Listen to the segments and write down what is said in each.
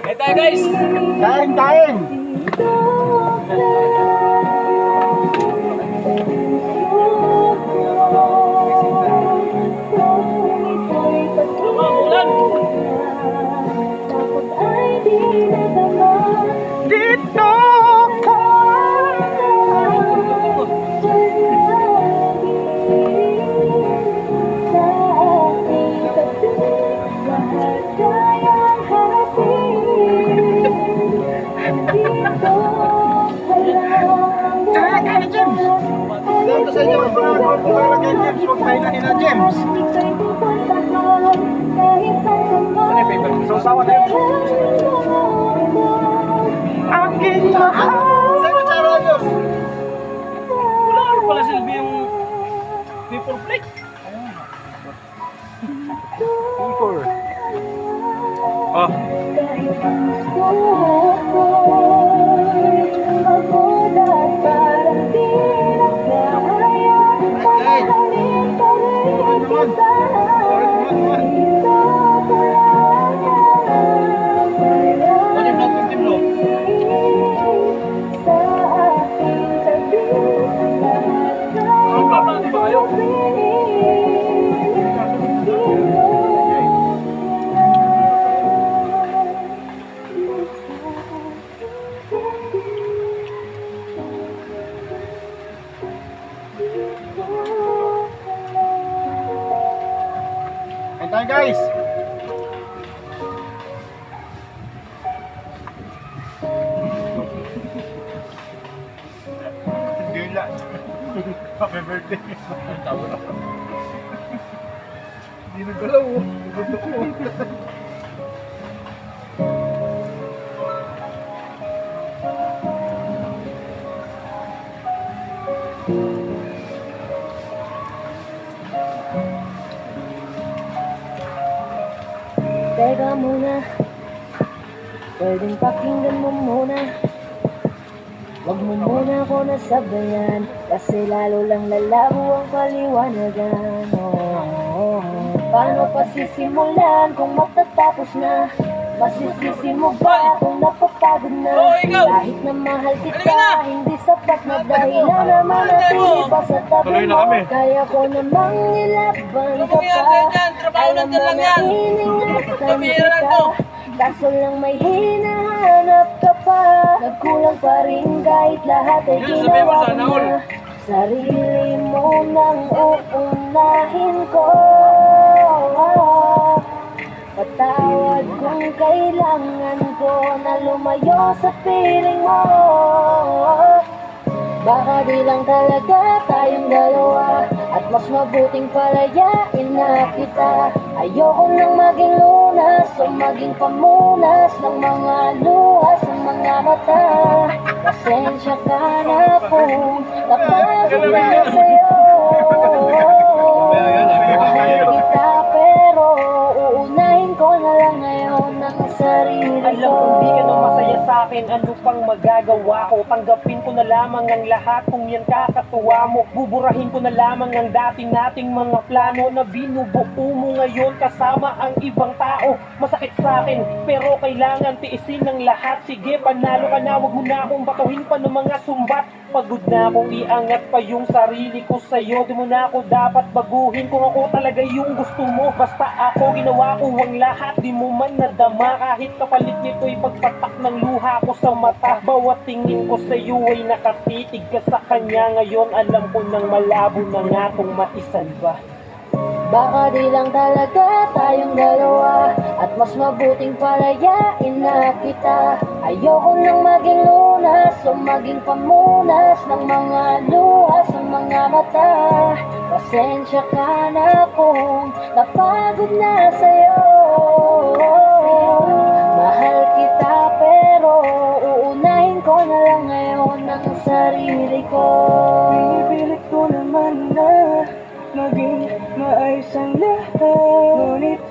Ito guys! Kain, kain! Ulan! Dito ka! Dito sa inyo, para kay James, huwag pahingahin na James. Ano yung favorite? Sausawan na yun. Aking mahal. Sa kutsara nyo. Wala rin pala silbi yung people plate. People. Oh. Kain tayo guys! Gila! Happy birthday! Hindi nagalaw oh! Gusto ko! Teka muna, pwedeng pakinggan mo muna. Huwag mo muna ako nasabayan, kasi lalo lang lalabo ang paliwanagan. Paano pa sisimulan kung matatapos na? Masisisi mo ba kung napapagod na? Kahit na mahal kita, hindi sapat na dahilan na manatili pa sa tabi mo. Kaya ko namang nilaban ka pa. Alam mo na iningatan kita, kaso lang may hinahanap ka pa. Nagkulang pa rin kahit lahat ay ginawa mo na. Sarili mo nang uunahin ko. Patawad kung kailangan ko na lumayo sa piling mo. Baka di lang talaga tayong dalawa, at mas mabuting palayain na kita. Ayoko nang maging lunas o maging pamunas ng mga luha sa mga mata. Pasensya ka na kung napagod na sa'yo. Mahal kita pero uunahin ko na lang ngayon ang sarili ko. Alam kong di ka na masaya sa akin, ano pang magagawa ko? Tanggapin ko na lamang ang lahat kung yan kakatuwa mo. Buburahin ko na lamang ang dati nating mga plano na binubuo mo ngayon kasama ang ibang tao. Masakit sa akin pero kailangan tiisin ng lahat. Sige, panalo ka na, wag mo na akong batuhin pa ng mga sumbat. Pagod na akong iangat pa yung sarili ko sa'yo. Di mo na ako dapat baguhin kung ako talaga yung gusto mo. Basta ako ginawa ko ang lahat, di mo man nadama. Kahit kapalit nito'y pagpatak ng luha ko sa mata. Bawat tingin ko sa'yo ay nakatitig ka sa kanya. Ngayon alam ko nang malabo na nga kung maisalba. Baka di lang talaga tayong dalawa, at mas mabuting palayain na kita. Ayoko nang maging lunas o maging pamunas ng mga luha sa mga mata. Pasensya ka na kung napagod na sa'yo. Mahal kita pero uunahin ko na lang ngayon ang sarili ko. Pinipilit ko naman na maging maayos ang lahat, ngunit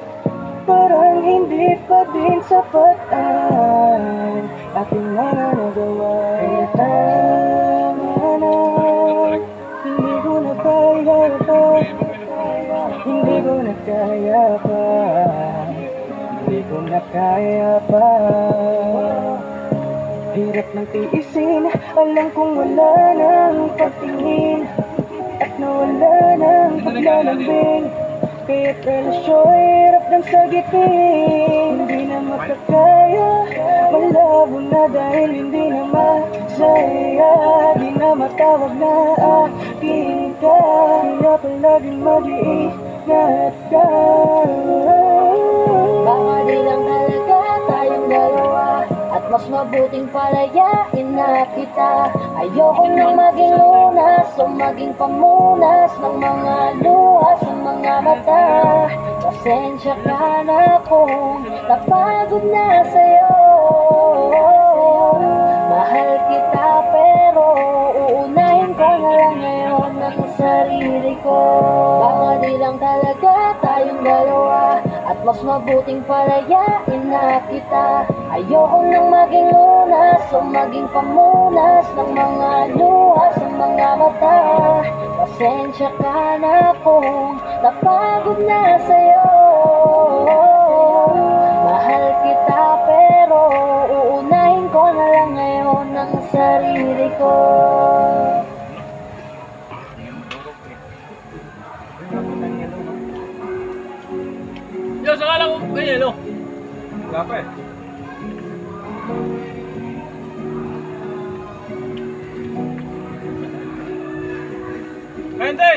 parang hindi pa din sapat ang ating mga nagawa. Kaya tama na, hindi ko na kaya pa, hindi ko na kaya pa, hindi ko na kaya pa. Hirap ng tiisin, alam kong wala nang pagtingin at nawala ng paglalambing. Kaya't relasyon hirap ng sagitin, hindi na makakaya, malabo na dahil hindi na masaya, di na matawag na akin ka, kaya palaging mag-iingat ka. Baka di lang talaga tayong dalawa, at mas mabuting palayain na kita. Ayoko nang maging lunas o maging pamunas ng mga luha sa mga mata. Pasensya ka na kung napagod na sa'yo. Mahal kita pero uunahin ko na lang ngayon ang sarili ko. Baka di lang talaga tayong dalawa, at mas mabuting palayain na kita. Ayoko nang maging lunas o maging pamunas ng mga luha sa mga mata. Pasensya ka na kung napagod na sa'yo. Mahal kita pero uunahin ko na lang ngayon ang sarili ko. Yo, saka lang ko yelo. Wala pa eh. Kente!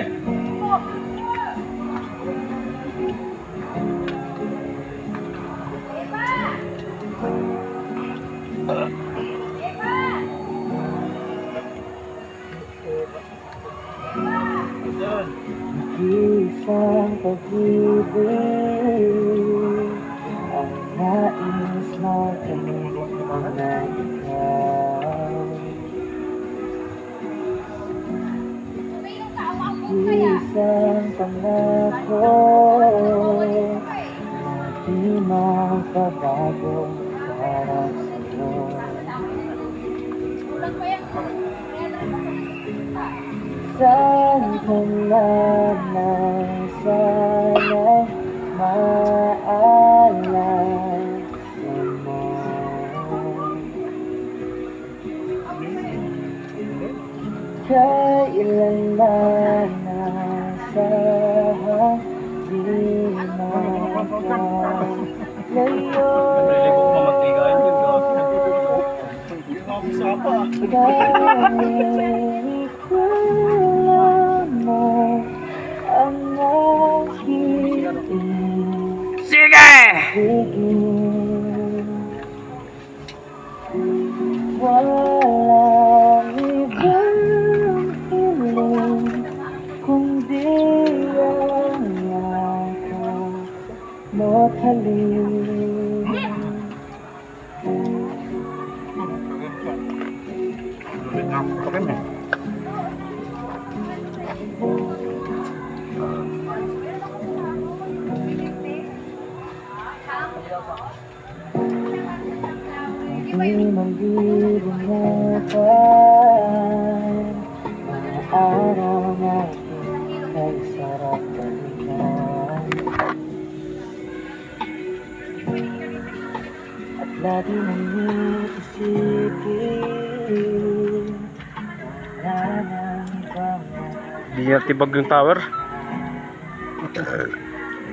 Isang pag-ibig ang nais mo kami na ikaw. Isang pangako na di magbabago para sa'yo. Saan ka naman sana'y maalala mo? Kailanman nasa di magkalayo. Dahil ikaw mo ang aking Sige! ibigin. Walang ibang hiling kundi ang yakap mo't halik. Di mandirinapan mga araw natin ay sarap balikan. At lagi mong iisipin na wala nang ibang Di niya tibag yung tower.